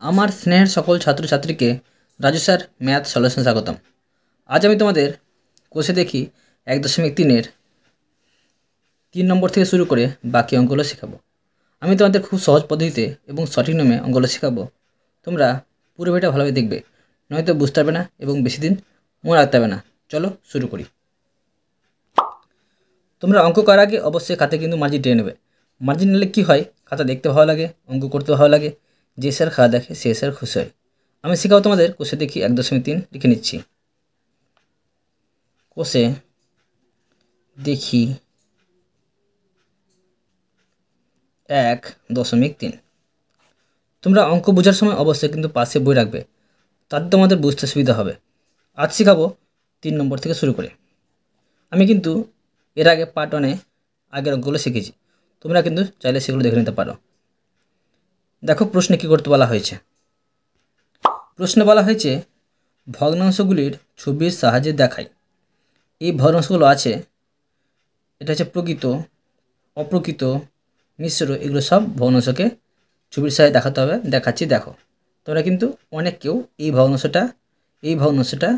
আমার স্নেহের সকল ছাত্রছাত্রীকে রাজু স্যার ম্যাথ সলিউশন স্বাগতম। আজ আমি তোমাদের কোষে দেখি 1.3-এর 3 নম্বর থেকে শুরু করে বাকি অঙ্কগুলো শেখাবো। আমি তোমাদের খুব সহজ পদ্ধতিতে এবং সঠিক নিয়মে অঙ্কগুলো শেখাবো। তোমরা পুরো ভিডিওটা ভালোভাবে দেখবে, নয়তো বুঝতে পারবে না এবং বেশি দিন মনে রাখতে পারবে না। চলো শুরু করি। তোমরা অঙ্ক করার আগে অবশ্যই খাতে কিন্তু মার্জিন টেনে নেবে। মার্জিন নিলে কী হয়, খাতা দেখতে ভালো লাগে, অঙ্ক করতে ভালো লাগে। যে স্যার খাতা দেখে সে স্যার খুশি হয়। আমি শেখাবো তোমাদের কোষে দেখি 1.3 লিখে নিচ্ছি। কোষে দেখি 1.3। তোমরা অঙ্ক বোঝার সময় অবশ্যই কিন্তু পাশে বই রাখবে, তাতে তোমাদের বুঝতে সুবিধা হবে। আজ শেখাবো 3 নম্বর থেকে শুরু করে। আমি কিন্তু এর আগে পার্ট 1-এ আগের অঙ্কগুলো শিখেছি, তোমরা কিন্তু চাইলে সেগুলো দেখে নিতে পারো। দেখো প্রশ্নে কী করতে বলা হয়েছে। প্রশ্নে বলা হয়েছে ভগ্নাংশগুলির ছবির সাহায্যে দেখাই। এই ভগ্নাংশগুলো আছে, এটা হচ্ছে প্রকৃত, অপ্রকৃত, মিশ্র, এগুলো সব ভগ্নাংশকে ছবির সাহায্যে দেখাতে হবে। দেখাচ্ছি দেখো। তোমরা কিন্তু অনেক কেউ এই ভগ্নাংশটা এই ভগ্নাংশটা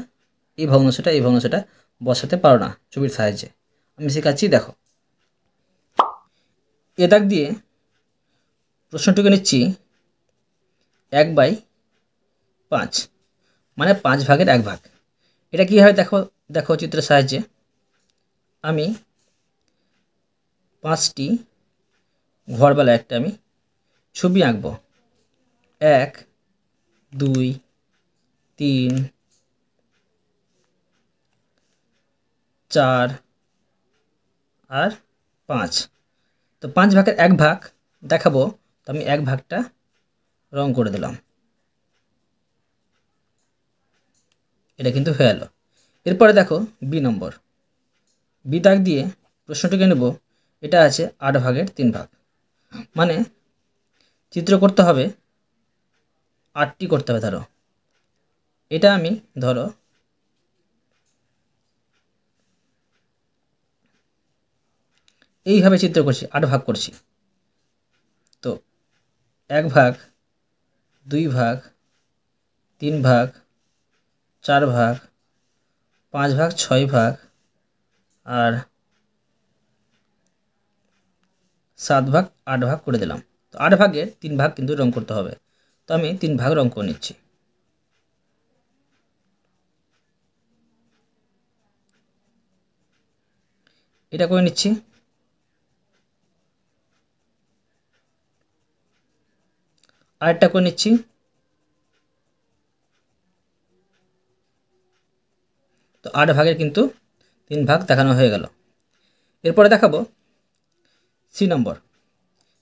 এই ভগ্নাংশটা এই ভগ্নাংশটা বসাতে পারো না ছবির সাহায্যে। আমি শেখাচ্ছি দেখো। এ দাগ দিয়ে প্রশ্নটুকু নিচ্ছি 1/5, মানে 5 ভাগের 1 ভাগ। এটা কী হয় দেখো, দেখো চিত্রের সাহায্যে আমি 5টি ঘরবেলা একটা আমি ছবি আঁকবো। 1, 2, 3, 4 আর 5। তো 5 ভাগের 1 ভাগ দেখাবো, তো আমি 1 ভাগটা রং করে দিলাম। এটা কিন্তু হয়ে গেল। এরপরে দেখো বি নম্বর। বি দাগ দিয়ে প্রশ্নটিকে নেব, এটা আছে 8 ভাগের 3 ভাগ, মানে চিত্র করতে হবে 8টি করতে হবে। ধরো এটা আমি ধরো এইভাবে চিত্র করছি, 8 ভাগ করছি। তো 1 ভাগ, 2 ভাগ, 3 ভাগ, 4 ভাগ, 5 ভাগ, 6 ভাগ আর 7 ভাগ, 8 ভাগ করে দিলাম। তো 8 ভাগের 3 ভাগ কিন্তু রং করতে হবে, তো আমি 3 ভাগ রং করে নিচ্ছি। এটা করে নিচ্ছি। আরেকটা করে নিচ্ছি। তো 8 ভাগের কিন্তু 3 ভাগ দেখানো হয়ে গেল। এরপরে দেখাবো সি নম্বর।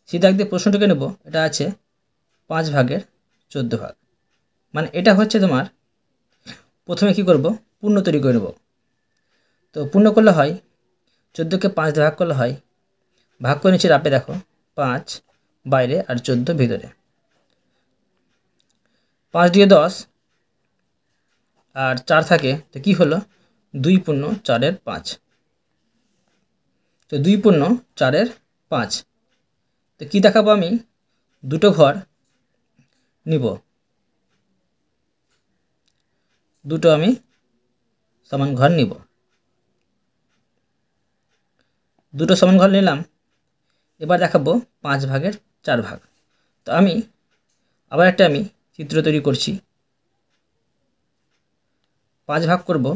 সি দাগ দিয়ে প্রশ্নটিকে নেব, এটা আছে 5 ভাগের 14 ভাগ, মানে এটা হচ্ছে তোমার প্রথমে কি করব, পূর্ণ তৈরি করে নেব। তো পূর্ণ করলে হয় 14কে 5 দিয়ে ভাগ করলে হয়, ভাগ করে নিচে রাপে দেখো 5 বাইরে আর 14 ভিতরে। 5 দিয়ে 10 আর 4 থাকে, তো কী হলো 2 পূর্ণ 4-এর 5। তো 2 পূর্ণ 4-এর 5। তো কী দেখাবো, আমি দুটো ঘর নিব, দুটো আমি সমান ঘর নিব। দুটো সমান ঘর নিলাম। এবার দেখাবো 5 ভাগের 4 ভাগ। তো আমি আবার একটা আমি চিত্র তৈরি করছি। 5 ভাগ করব,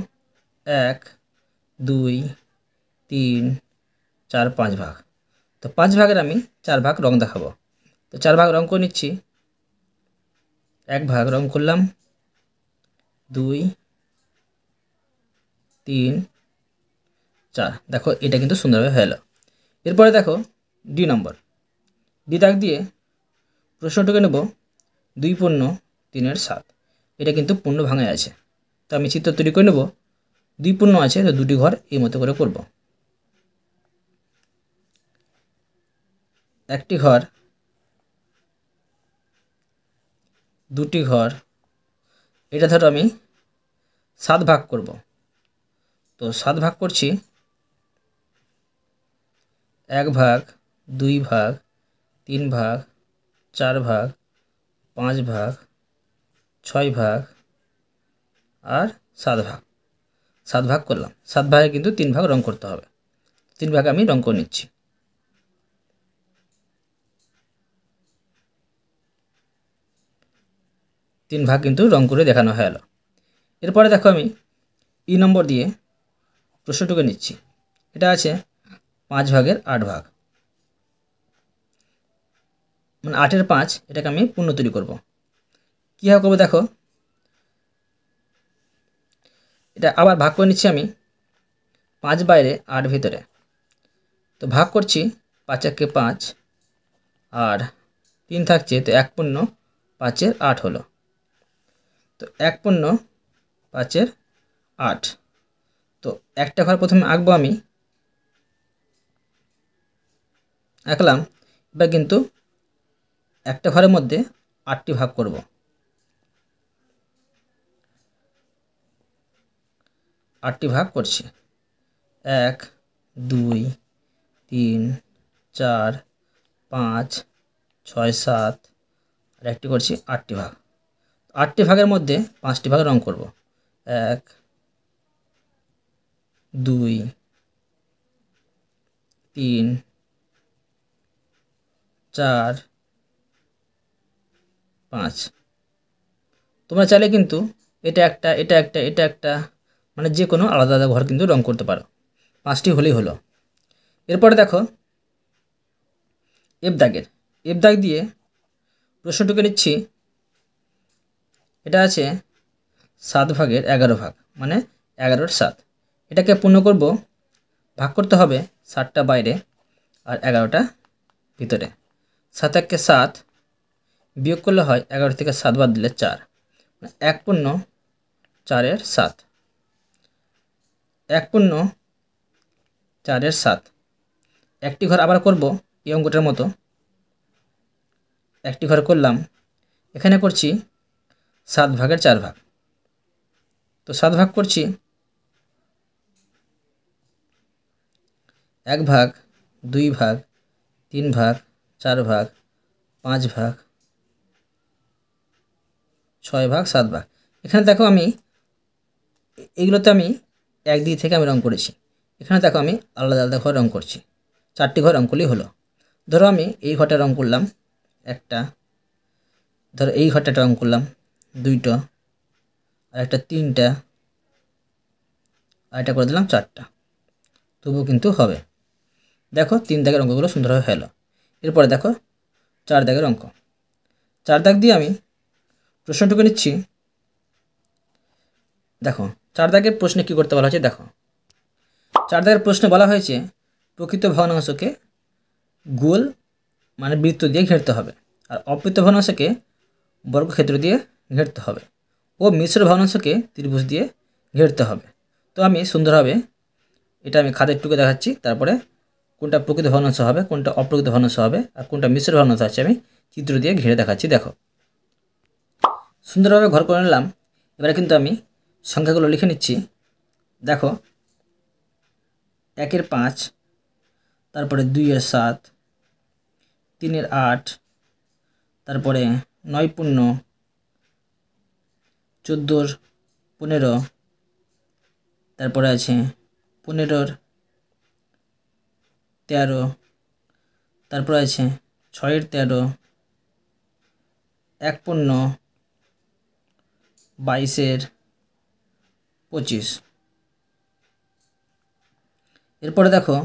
1, 2, 3, 4, 5 ভাগ। তো 5 ভাগের আমি 4 ভাগ রং দেখাবো। তো 4 ভাগ রং করে নিচ্ছি। 1 ভাগ রং করলাম, 2, 3, 4। দেখো এটা কিন্তু সুন্দরভাবে হয়ে গেল। এরপরে দেখো ডি নম্বর। ডি দাগ দিয়ে প্রশ্নটাকে নেব 2 পূর্ণ 3-এর 7। এটা কিন্তু পূর্ণ ভাঙায় আছে, তো আমি চিত্র তৈরি করে নেব। 2 পূর্ণ আছে, তো দুটি ঘর এই মতো করে করব। একটি ঘর, দুটি ঘর, এটা ধরো আমি 7 ভাগ করব। তো 7 ভাগ করছি, 1 ভাগ, 2 ভাগ, 3 ভাগ, 4 ভাগ, 5 ভাগ, 6 ভাগ আর 7 ভাগ। 7 ভাগ করলাম, 7 ভাগে কিন্তু 3 ভাগ রং করতে হবে। 3 ভাগে আমি রং করে নিচ্ছি। তিন ভাগ কিন্তু রং করে দেখানো হয়ে গেল। এরপরে দেখো আমি ই নম্বর দিয়ে প্রশ্নটুকু নিচ্ছি। এটা আছে 5 ভাগের 8 ভাগ, মানে 8-এর 5, এটাকে আমি পূর্ণ তৈরি করব। কীভাবে করবো দেখো, এটা আবার ভাগ করে নিচ্ছি আমি 5 বাইরে 8 ভিতরে। তো ভাগ করছি 5 একে 5 আর 3 থাকছে, তো 1 পূর্ণ 5-এর 8 হলো। তো 1 পূর্ণ 5-এর 8। তো একটা ঘর প্রথমে আঁকবো আমি, আঁকলাম। এবার কিন্তু একটা ঘরের মধ্যে 8টি ভাগ করব। 8টি ভাগ করছি, 1 2 3 4 5 6 7, আর একটি করছি 8টি ভাগ। 8টি ভাগের মধ্যে 5টি ভাগ রং করব। 1 2 3 4 5। তোমরা চাইলে কিন্তু এটা একটা, এটা একটা, এটা একটা, মানে যে কোনো আলাদা আলাদা ঘর কিন্তু রং করতে পারো। 5টি হলেই হলো। এরপরে দেখো এফ দাগ দিয়ে প্রশ্নটুকু নিচ্ছি। এটা আছে 7 ভাগের 11 ভাগ, মানে 11-এর 7। এটাকে পূর্ণ করব, ভাগ করতে হবে 7টা বাইরে আর 11টা ভিতরে। 7 একে 7, বিয়োগ করলে হয় 11 থেকে 7 বাদ দিলে 4, 1 পূর্ণ 4-এর 7। 1 পূর্ণ 4-এর 7। একটি ঘর আবার করব এই অঙ্কটার মতো। একটি ঘর করলাম, এখানে করছি 7 ভাগের 4 ভাগ। তো 7 ভাগ করছি, 1 ভাগ 2 ভাগ 3 ভাগ 4 ভাগ 5 ভাগ 6 ভাগ 7 ভাগ। এখানে দেখো আমি এগুলোতে আমি একদিক থেকে আমি রং করেছি। এখানে দেখো আমি আলাদা আলাদা ঘর রং করছি। 4টি ঘর রং করলেই হলো। ধরো আমি এই ঘরটা রং করলাম একটা, ধরো এই ঘরটা রং করলাম 2টা, আর একটা 3টা, আর এটা করে দিলাম 4টা, তবুও কিন্তু হবে। দেখো 3 দাগের অঙ্কগুলো সুন্দরভাবে হলো। এরপরে দেখো 4 দাগের অঙ্ক। 4 দাগ দিয়ে আমি প্রশ্নটুকু নিচ্ছি। দেখো 4 দাগের প্রশ্নে কী করতে বলা হয়েছে দেখো। 4 দাগের প্রশ্নে বলা হয়েছে প্রকৃত ভগ্নাংশকে গোল মানে বৃত্ত দিয়ে ঘেরতে হবে, আর অবৃত্ত ভগ্নাংশকে বর্গক্ষেত্র দিয়ে ঘেরতে হবে, ও মিশ্র ভগ্নাংশকে ত্রিভুজ দিয়ে ঘেরতে হবে। তো আমি সুন্দরভাবে এটা আমি খাতায় টুকে দেখাচ্ছি, তারপরে কোনটা প্রকৃত ভগ্নাংশ হবে, কোনটা অপ্রকৃত ভগ্নাংশ হবে, আর কোনটা মিশ্র ভগ্নাংশ আছে আমি চিত্র দিয়ে ঘিরে দেখাচ্ছি। দেখো সুন্দরভাবে ঘর করে নিলাম। এবারে কিন্তু আমি সংখ্যাগুলো লিখে নিচ্ছি। দেখো 1-এর 5, তারপরে 2-এর 7, 3-এর 8, তারপরে 9 পূর্ণ 14-র 15, তারপরে আছে 15-র 13, তারপরে আছে 6-এর 13, 1 পূর্ণ 22-এর 25। এরপরে দেখো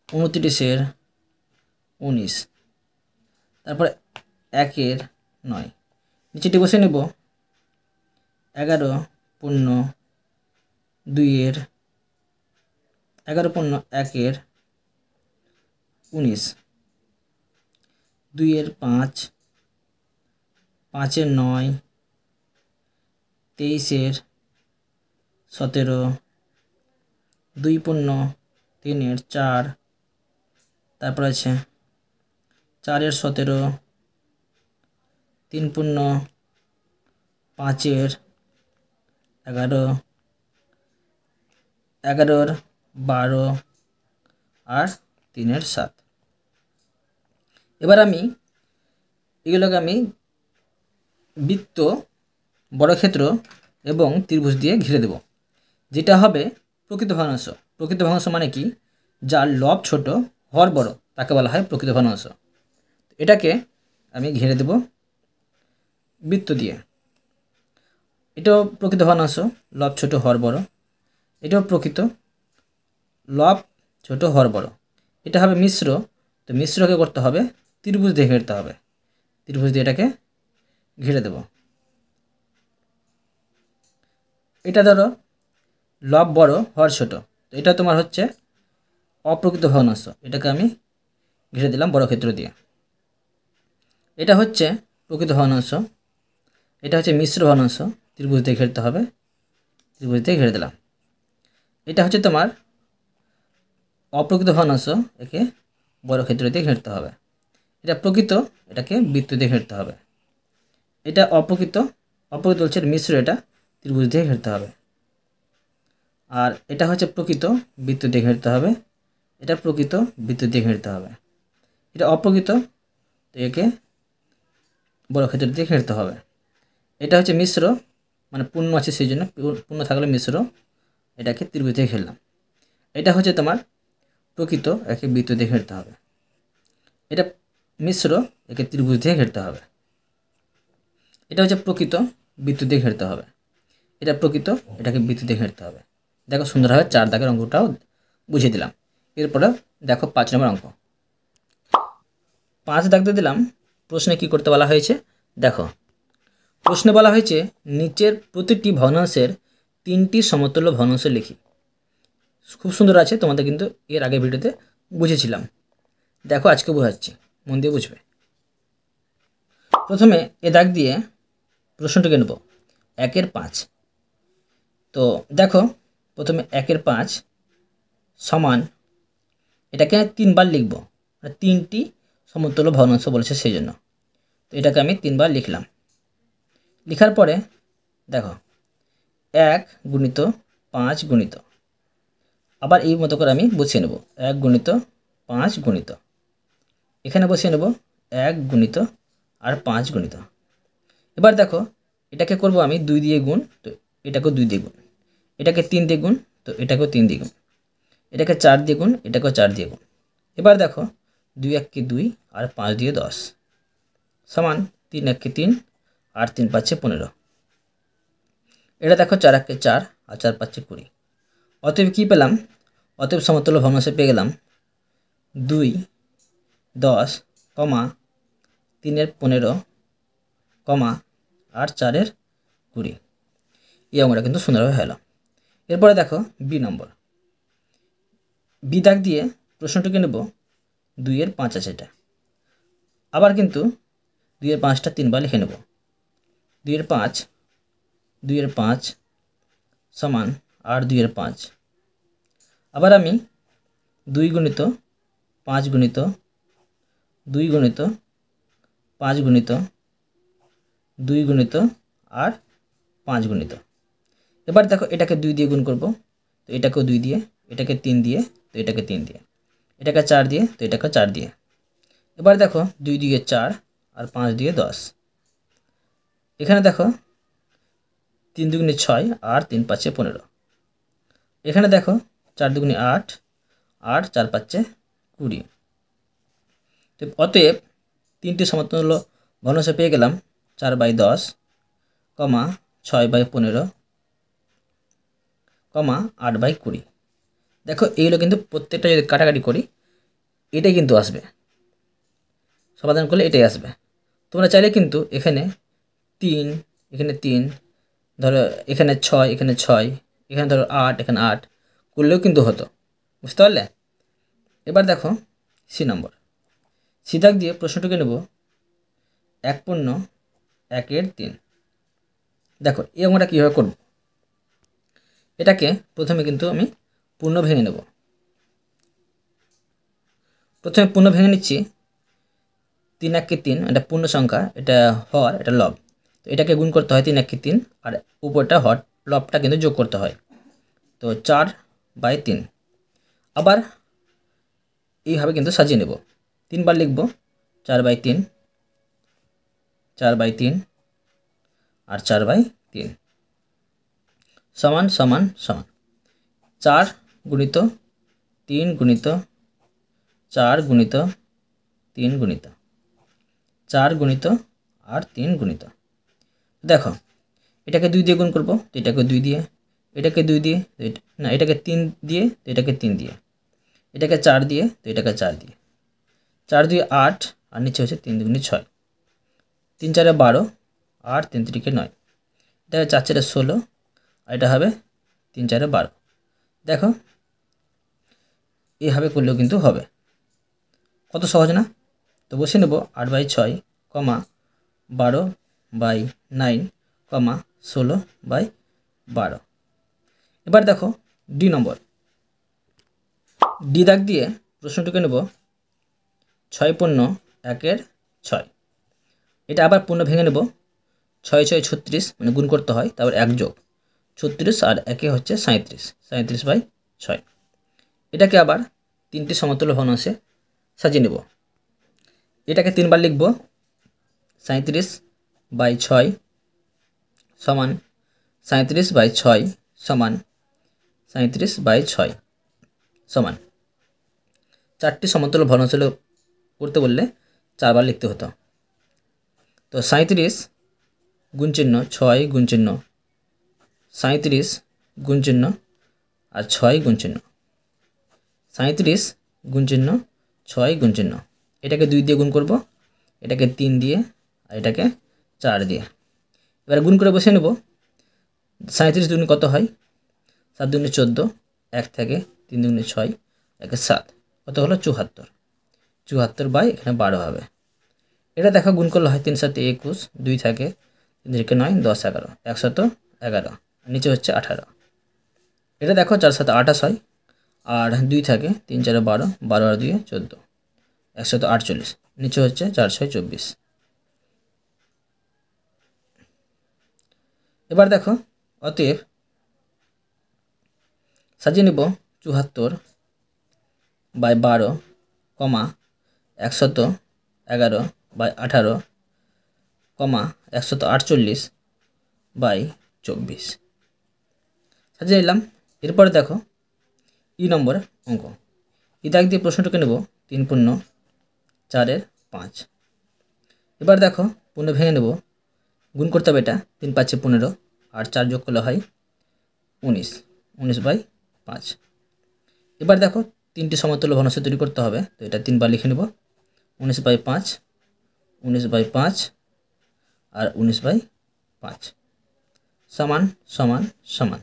29-এর 19, তারপরে 1-এর 9। নিচেটি বসে নেব 11 পূর্ণ 2-এর 11 পূর্ণ 1-এর 19, 2-এর 5, 5-এর 9, 23-এর 17, 2 পূর্ণ 3-এর 4, তারপর আছে 4-এর 17, 3 পূর্ণ 5-এর 11, 11-র 12, আর 3-এর 7। এবার আমি এগুলোকে আমি বৃত্ত বর্গক্ষেত্র এবং ত্রিভুজ দিয়ে ঘিরে দেব, যেটা হবে প্রকৃত ভগ্নাংশ। প্রকৃত ভগ্নাংশ মানে কি? যার লব ছোট হর বড় তাকে বলা হয় প্রকৃত ভগ্নাংশ। এটাকে আমি ঘিরে দেব বৃত্ত দিয়ে। এটাও প্রকৃত ভগ্নাংশ, লব ছোট হর বড়। এটাও প্রকৃত, লব ছোট হর বড়। এটা হবে মিশ্র, তো মিশ্রকে করতে হবে ত্রিভুজ দিয়ে ঘিরতে হবে। ত্রিভুজ দিয়ে এটাকে ঘিরে দেব। এটা ধরো লব বড় হর ছোট, তো এটা তোমার হচ্ছে অপ্রকৃত ভগ্নাংশ, এটাকে আমি ঘিরে দিলাম বর্গক্ষেত্র দিয়ে। এটা হচ্ছে প্রকৃত ভগ্নাংশ, এটা হচ্ছে মিশ্র ভগ্নাংশ, ত্রিভুজ দিয়ে ঘিরতে হবে, ত্রিভুজ দিয়ে ঘিরে দিলাম। এটা হচ্ছে তোমার অপ্রকৃত ভগ্নাংশ, একে বর্গক্ষেত্র দিয়ে ঘিরতে হবে। এটা প্রকৃত, এটাকে বৃত্ত দিয়ে ঘিরতে হবে। এটা অপ্রকৃত, অপ্রকৃত হচ্ছে মিশ্র, এটা ত্রিভুজ দিয়ে ঘিরতে হবে। আর এটা হচ্ছে প্রকৃত, বৃত্ত দিয়ে ঘিরতে হবে। এটা প্রকৃত, বৃত্ত দিয়ে ঘিরতে হবে। এটা অপ্রকৃত, তো একে বর্গক্ষেত্র দিয়ে ঘিরতে হবে। এটা হচ্ছে মিশ্র, মানে পূর্ণ আছে সেই জন্য, পূর্ণ থাকলে মিশ্র, এটাকে ত্রিভুজ দিয়ে ঘিরলাম। এটা হচ্ছে তোমার প্রকৃত, একে বৃত্ত দিয়ে ঘিরতে হবে। এটা মিশ্র, একে ত্রিভুজ দিয়ে ঘিরতে হবে। এটা হচ্ছে প্রকৃত, বৃত্ত দিয়ে ঘিরতে হবে। এটা প্রকৃত, এটাকে বৃত্ত দিয়ে ঘিরতে হবে। দেখো সুন্দরভাবে 4 দাগের অঙ্কটাও বুঝিয়ে দিলাম। এরপরে দেখো 5 নম্বর অঙ্ক। 5 দাগ দিয়ে দিলাম। প্রশ্নে কি করতে বলা হয়েছে দেখো। প্রশ্নে বলা হয়েছে নিচের প্রতিটি ভগ্নাংশের 3টি সমতুল্য ভগ্নাংশ লিখি। খুব সুন্দর আছে, তোমাদের কিন্তু এর আগে ভিডিওতে বুঝেছিলাম। দেখো আজকে বোঝাচ্ছি, মন দিয়ে বুঝবে। প্রথমে এ দাগ দিয়ে প্রশ্নটিকে নেব 1-এর 5। তো দেখো প্রথমে 1-এর 5 সমান, এটাকে 3 বার লিখব, মানে 3টি সমতুল্য ভগ্নাংশ বলেছে সেই জন্য। তো এটাকে আমি 3 বার লিখলাম। লেখার পরে দেখো 1 গুণিত 5 গুণিত, আবার এই মতো করে আমি বসিয়ে নেব 1 গুণিত 5 গুণিত, এখানে বসিয়ে নেব 1 গুণিত আর 5 গুণিত। এবার দেখো এটাকে করব আমি 2 দিয়ে গুণ, তো এটাকেও 2 দিয়ে গুণ। এটাকে 3 দিয়ে গুণ, তো এটাকেও 3 দিয়ে গুণ। এটাকে 4 দিয়ে গুণ, এটাকেও 4 দিয়ে গুণ। এবার দেখো 2 1 2 আর 5 দিয়ে 10 সমান 3 1 3 আর 3 5 15। এটা দেখো 4 1 4 আর 4 5 20। অতএব কী পেলাম? অতএব সমতুল্য ভগ্নাংশ পেয়ে গেলাম 2 10, 3 15, আর 4 20। এই অঙ্কটা কিন্তু সুন্দরভাবে হলো। এরপরে দেখো বি নম্বর। বি দাগ দিয়ে প্রশ্নটিকে নেব 2-এর 5 আছে এটা। আবার কিন্তু 2-এর 5টা 3 বার লিখে নেব। 2-এর 5 সমান আর 2-এর 5। আবার আমি 2 গুণিত 5 গুণিত 2 গুণিত 5 গুণিত 2 গুণিত আর 5 গুণিত। এবার দেখো এটাকে 2 দিয়ে গুণ করব, তো এটাকেও 2 দিয়ে, এটাকে 3 দিয়ে, তো এটাকে 3 দিয়ে, এটাকে 4 দিয়ে, তো এটাকে 4 দিয়ে। এবার দেখো 2 দিয়ে 4 আর 5 দিয়ে 10। এখানে দেখো 3 দুগুণে 6 আর 3 5 15। এখানে দেখো 4 দুগুণে 8 আর 4 5 20। তো অতএব 3টি সমতুল্য ভগ্নাংশ পেয়ে গেলাম 4/10, 6/15, 8/20। দেখো এইগুলো কিন্তু প্রত্যেকটা যদি কাটাকাটি করি এটাই কিন্তু আসবে, সমাধান করলে এটাই আসবে। তোমরা চাইলে কিন্তু এখানে 3, এখানে 3, ধরো এখানে 6, এখানে 6, এখানে ধরো 8, এখানে 8 করলেও কিন্তু হতো, বুঝতে পারলে? এবার দেখো সি নম্বর। সি দাগ দিয়ে প্রশ্নটিকে নেব 1/1-এর 3। দেখো এই অঙ্কটা কীভাবে করব। এটাকে প্রথমে কিন্তু আমি পূর্ণ ভেঙে নেব। প্রথমে পূর্ণ ভেঙে নিচ্ছি। 3 1 3 এটা পূর্ণ সংখ্যা, এটা হর, এটা লব। তো এটাকে গুণ করতে হয় 3 1 3, আর উপরটা হর, লবটা কিন্তু যোগ করতে হয়। তো 4/3। আবার এইভাবে কিন্তু সাজিয়ে নেব। 3 বার লিখব 4/3, 4/3 আর 4/3। 3 সমান সমান সমান 4 গুণিত 3 গুণিত 4 গুণিত 3 গুণিত 4 গুণিত আর 3 গুণিত। দেখো এটাকে 2 দিয়ে গুণ করব, তো এটাকে 2 দিয়ে, এটাকে 2 দিয়ে, না এটাকে 3 দিয়ে, তো এটাকে 3 দিয়ে, এটাকে 4 দিয়ে, তো এটাকে 4 দিয়ে। 4 2 8 আর নিচে হচ্ছে 3 2 6, 3 4 12 আর 3 3 9, এটা 4 4 16 আর এটা হবে 3 4 12। দেখো এইভাবে করলেও কিন্তু হবে। কত সহজ না? তো বসে নেব 8/6 কমা 12/9 কমা 16/12। এবার দেখো ডি নম্বর, ডি দাগ দিয়ে প্রশ্নটিকে নেব 6 পূর্ণ 1 6। এটা আবার পূর্ণ ভেঙে নেব, 6 6 36 মানে গুণ করতে হয়, তারপর 1 যোগ 36 আর 1 হচ্ছে 37, 37/6। এটাকে আবার 3টি সমতুল্য ভগ্নাংশে সাজিয়ে নেব। এটাকে 3 বার লিখব, 37/6 সমান 37/6 সমান 37/6 সমান 4টি সমতুল্য ভগ্নাংশ করতে বললে 4 বার লিখতে হতো। তো 37 গুণ চিহ্ন 6 গুণ চিহ্ন 37 গুণ চিহ্ন আর 6 গুণ চিহ্ন, 37 গুণ চিহ্ন 6 গুণ চিহ্ন। এটাকে 2 দিয়ে গুণ করব, এটাকে 3 দিয়ে আর এটাকে 4 দিয়ে। এবার গুণ করে বসে নেব। 37 দুগুণে কত হয়? 7 দুগুণে 14, 1 থাকে 3 দুগুণে 6, 1 7, কত হলো 74, 74 এখানে 12 হবে। এটা দেখো গুণ করলে হয় 3 7 21, 2 থাকে 3 3 9 10 11, 111, নিচে হচ্ছে 18। এটা দেখো 4 7 28 হয় আর 2 থাকে 3 4 12, 12 আর 2 14, 148, নিচে হচ্ছে 4 6 24। এবার দেখো অতএব সাজিয়ে নেব 74/12 কমা 111/18 কমা 148/24 সাজিয়ে নিলাম। এরপরে দেখো ই নম্বর অঙ্ক, ই দাগ দিয়ে প্রশ্নটাকে নেব 3 পূর্ণ 4 5। এবার দেখো পূর্ণ ভেঙে নেব, গুণ করতে হবে, এটা 3 5 15 আর 4 যোগ করলে হয় 19, 19/5। এবার দেখো 3টি সমতুল্য ভগ্নাংশ তৈরি করতে হবে, তো এটা 3 বার লিখে নেব, 19/5, 19/5 আর 19/5 সমান সমান সমান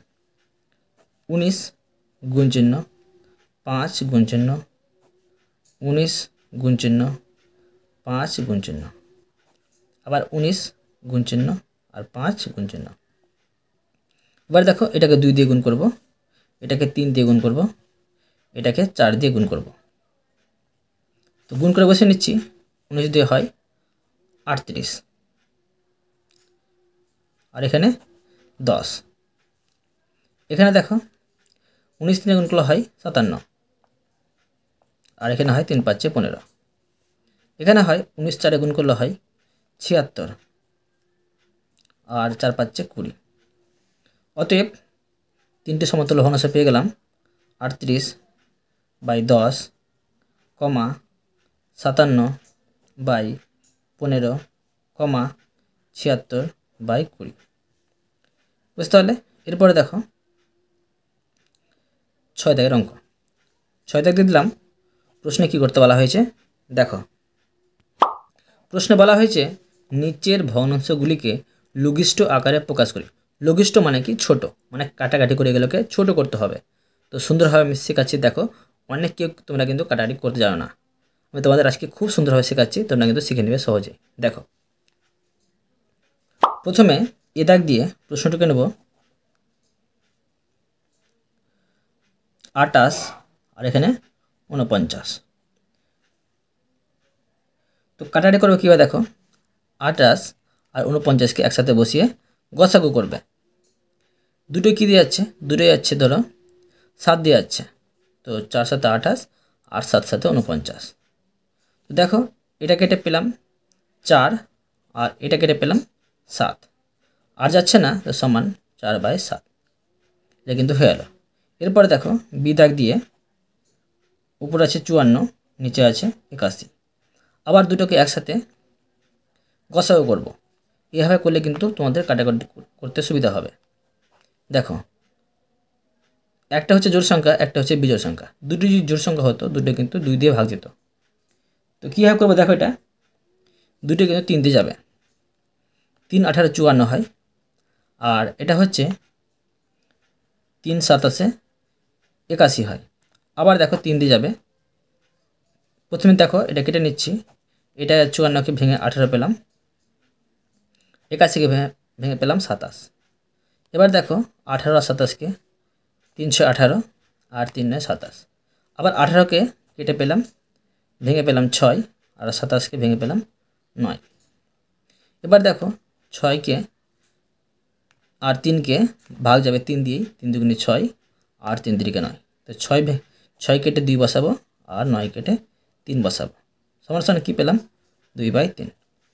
19 গুণ চিহ্ন 5 গুণ চিহ্ন 19 গুণ চিহ্ন 5 গুণ চিহ্ন, আবার 19 গুণ চিহ্ন আর 5 গুণ চিহ্ন। এবার দেখো এটাকে 2 দিয়ে গুণ করব, এটাকে 3 দিয়ে গুণ করব, এটাকে 4 দিয়ে গুণ করব। তো গুণ করে বসে নিচ্ছি, 19 দিয়ে হয় 38 আর এখানে 10। এখানে দেখো 19 দিয়ে গুণ করলে হয় 57 আর এখানে হয় 3 5 15। এখানে হয় 19 4 গুণ করলে হয় 76 আর 4 5 20। অতএব 3টে সমতুল্য ভগ্নাংশ পেয়ে গেলাম, 38/10 কমা 57/15 কমা 76/20। বুঝতে পারলে? এরপরে দেখো 6 দাগের অঙ্ক, 6 দাগ দিয়ে দিলাম। প্রশ্নে কী করতে বলা হয়েছে দেখো, প্রশ্নে বলা হয়েছে নিচের ভগ্নাংশগুলিকে লঘিষ্ঠ আকারে প্রকাশ করি। লঘিষ্ঠ মানে কি? ছোট, মানে কাটাকাটি করে এগুলোকে ছোট করতে হবে। তো সুন্দরভাবে আমি শেখাচ্ছি, দেখো অনেক কেউ তোমরা কিন্তু কাটাকাটি করতে জানো না, আমি তোমাদের আজকে খুব সুন্দরভাবে শেখাচ্ছি, তোমরা কিন্তু শিখে নেবে সহজে। দেখো প্রথমে এ দাগ দিয়ে প্রশ্নটিকে নেব 28 আর এখানে 49। তো কাটাকাটি করবে কীভাবে দেখো, 28 আর 49কে একসাথে বসিয়ে গসাগু করবে। দুটোই কী দিয়ে যাচ্ছে? দুটোই যাচ্ছে ধরো 7 দিয়ে যাচ্ছে, তো 4 7 28 আর 7 7 49। তো দেখো এটা কেটে পেলাম 4 আর এটা কেটে পেলাম 7 আর যাচ্ছে না, তো সমান 4/7, এটা কিন্তু হয়ে গেল। এরপরে দেখো বি দাগ দিয়ে উপরে আছে 54, নিচে আছে 81, আবার দুটোকে একসাথে গসাগু করব। এভাবে করলে কিন্তু তোমাদের কাটাকাটি করতে সুবিধা হবে। দেখো একটা হচ্ছে জোড় সংখ্যা, একটা হচ্ছে বিজোড় সংখ্যা। দুটো যদি জোড় সংখ্যা হতো, দুটো কিন্তু 2 দিয়ে ভাগ যেত। তো কীভাবে করবো দেখো, এটা দুটো কিন্তু 3 দিয়ে যাবে, 3 18 54 হয়, আর এটা হচ্ছে 3 27 81 হয়। আবার দেখো 3 দিয়ে যাবে, প্রথমে দেখো এটা কেটে নিচ্ছি, এটা 54কে ভেঙে 18 পেলাম, 81কে ভেঙে ভেঙে পেলাম 27। এবার দেখো 18 আর 27কে 318 আর 3 9 27, আবার 18কে কেটে পেলাম, ভেঙে পেলাম 6, আর 27কে ভেঙে পেলাম 9। এবার দেখো 6কে আর 3কে ভাগ যাবে 3 দিয়েই, 3 দুগুণে 6 আর 3 তিরিকে 9। তো 6 কেটে 2 বসাবো আর 9 কেটে 3 বসাবো, সমান সমান কী পেলাম 2/3।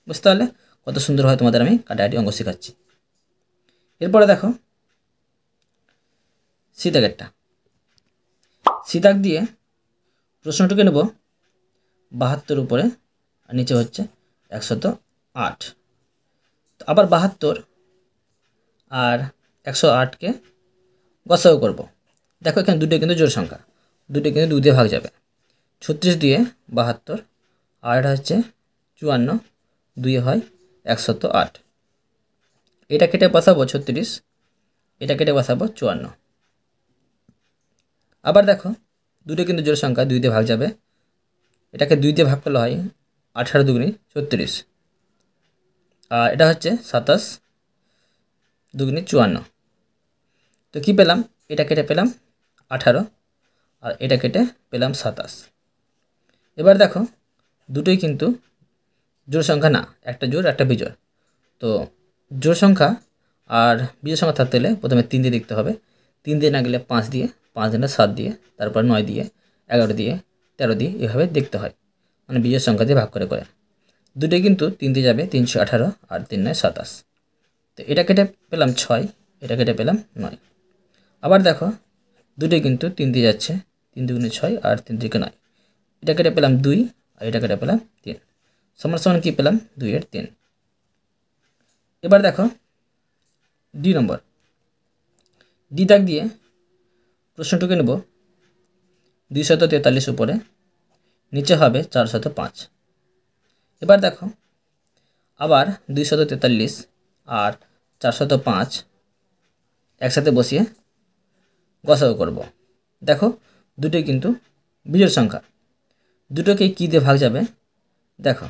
বুঝতে পারলে কত সুন্দর হয়, তোমাদের আমি কাটাকাটি অঙ্ক শেখাচ্ছি। এরপরে দেখো সি দাগেরটা, সি দাগ দিয়ে প্রশ্নটুকে নেব 72 উপরে আর নিচে হচ্ছে 108। আবার 72 আর 108কে গসাগু করব। দেখো এখানে দুটো কিন্তু জোড় সংখ্যা, দুটো কিন্তু 2 দিয়ে ভাগ যাবে, 36 দিয়ে 72, আর এটা হচ্ছে 54, 2 হয় 108। এটা কেটে বসাবো 36, এটা কেটে বসাবো 54। আবার দেখো দুটো কিন্তু জোড় সংখ্যা, 2 দিয়ে ভাগ যাবে, এটাকে 2 দিয়ে ভাগ করলে হয় 18 দুগুণে 36, আর এটা হচ্ছে 27 দুগুণে 54। তো কী পেলাম, এটা কেটে পেলাম 18, আর এটা কেটে পেলাম 27। এবার দেখো দুটোই কিন্তু জোড় সংখ্যা না, একটা জোড় একটা বিজোড়। তো জোড় সংখ্যা আর বিজোড় সংখ্যা থাকতে হলে প্রথমে 3 দিয়ে দেখতে হবে, 3 দিয়ে না গেলে 5 দিয়ে, 5 দিনে 7 দিয়ে, তারপর 9 দিয়ে, 11 দিয়ে, 13 দিয়ে, এভাবে দেখতে হয়, মানে বিজোড় সংখ্যা দিয়ে ভাগ করে করে। দুটোই কিন্তু 3 দিয়ে যাবে, 318 আর 3 9 27। তো এটা কেটে পেলাম 6, এটা কেটে পেলাম 9। আবার দেখো দুটোই কিন্তু 3 দিয়ে যাচ্ছে, 3 দুগুণে 6 আর 3 তিরিকে 9, এটা কেটে পেলাম 2 আর এটা কেটে পেলাম 3, সমান সমান কী পেলাম 2/3। এবার দেখো ডি নম্বর, ডি দাগ দিয়ে প্রশ্নটুকে নেব 243 উপরে, নিচে হবে 405। এবার দেখো আবার 243 আর 405 একসাথে বসিয়ে গসাগু করব। দেখো দুটোই কিন্তু বিজোড় সংখ্যা, দুটোকে কী দিয়ে ভাগ যাবে, দেখো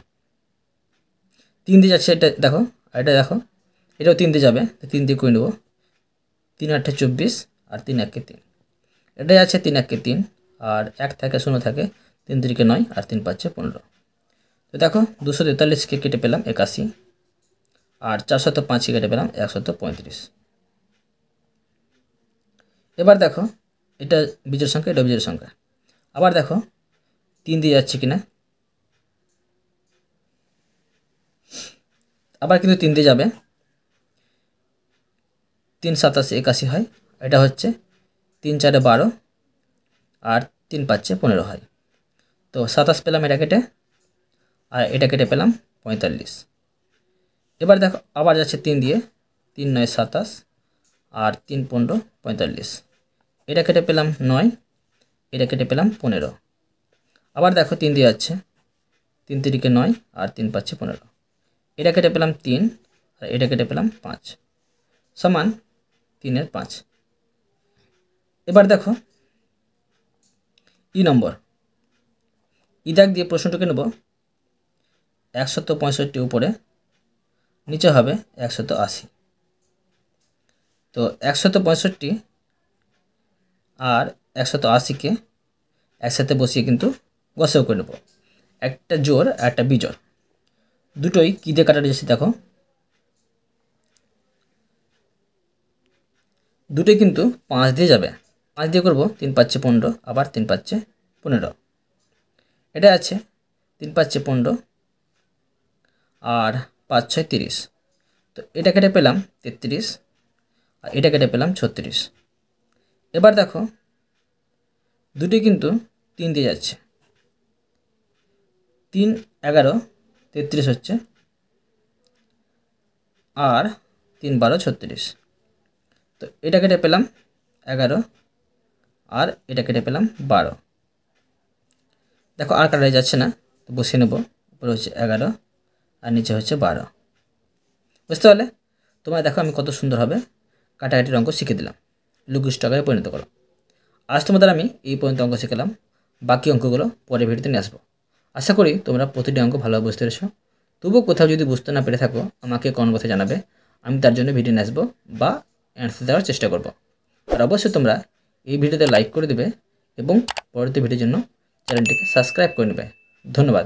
3 দিয়ে যাচ্ছে, এটা দেখো, আর এটা দেখো এটাও 3 দিয়ে যাবে, 3 দিয়ে করে নেব, 3 8 24 আর 3 1 3, এটাই আছে 3 1 3, আর 1 থাকে 0 থাকে, 3 3 9 আর 3 5 15। তো দেখো 243কে কেটে পেলাম 81, আর 405কে কেটে পেলাম 135। এবার দেখো এটা বিজোড় সংখ্যা, এটা বিজোড় সংখ্যা। আবার দেখো 3 দিয়ে যাচ্ছে কিনা, আবার কিন্তু 3 দিয়ে যাবে, 3 27 81 হয়, এটা হচ্ছে 3 4 12 আর 3 5 15 হয়। তো 27 পেলাম এটা কেটে, আর এটা কেটে পেলাম 45। এবার দেখো আবার যাচ্ছে 3 দিয়ে, 3 9 27 আর 3 15 45, এটা কেটে পেলাম 9, এটা কেটে পেলাম 15। আবার দেখো 3 দিয়ে যাচ্ছে, 3 তিরিকে 9 আর 3 5 15, এটা কেটে পেলাম 3, আর এটা কেটে পেলাম 5, সমান 3/5। এবার দেখো ই নম্বর, ই দাগ দিয়ে প্রশ্নটুকে নেব 165 উপরে, নিচে হবে 180। তো 165 আর 180কে একসাথে বসিয়ে কিন্তু গসাগু করে নেব, একটা জোড় আর একটা বিজোড়। দুটোই কী দিয়ে কাটাতে যাচ্ছে দেখো, দুটোই কিন্তু 5 দিয়ে যাবে, 5 দিয়ে করবো 3 5 15, আবার 3 5 15, এটা আছে 3 5 15 আর 5 6 30। তো এটা কেটে পেলাম 33 আর এটা কেটে পেলাম 36। এবার দেখো দুটি কিন্তু 3 দিয়ে যাচ্ছে, 3 11 33 হচ্ছে, আর 3 12 36। তো এটা কেটে পেলাম 11 আর এটা কেটে পেলাম 12। দেখো আর কাটা যাচ্ছে না, তো বসিয়ে নেব। উপরে হচ্ছে 11 আর নিচে হচ্ছে 12। বুঝতে পারলে? তোমরা দেখো আমি কত সুন্দরভাবে কাটাকাটির অঙ্ক শিখে দিলাম, লঘিষ্ঠ আকারে পরিণত করো। আজ তোমাদের আমি এই পর্যন্ত অঙ্ক শিখলাম, বাকি অঙ্কগুলো পরের ভিডিওতে নিয়ে আসবো। আশা করি তোমরা প্রতিটি অঙ্ক ভালোভাবে বুঝতে পেরেছো। তবুও কোথাও যদি বুঝতে না পেরে থাকো আমাকে কমেন্ট বক্সে জানাবে, আমি তার জন্য ভিডিও নিয়ে আসবো বা অ্যান্সার দেওয়ার চেষ্টা করব। আর অবশ্যই তোমরা এই ভিডিওতে লাইক করে দেবে এবং পরবর্তী ভিডিওর জন্য চ্যানেলটিকে সাবস্ক্রাইব করে নেবে। ধন্যবাদ।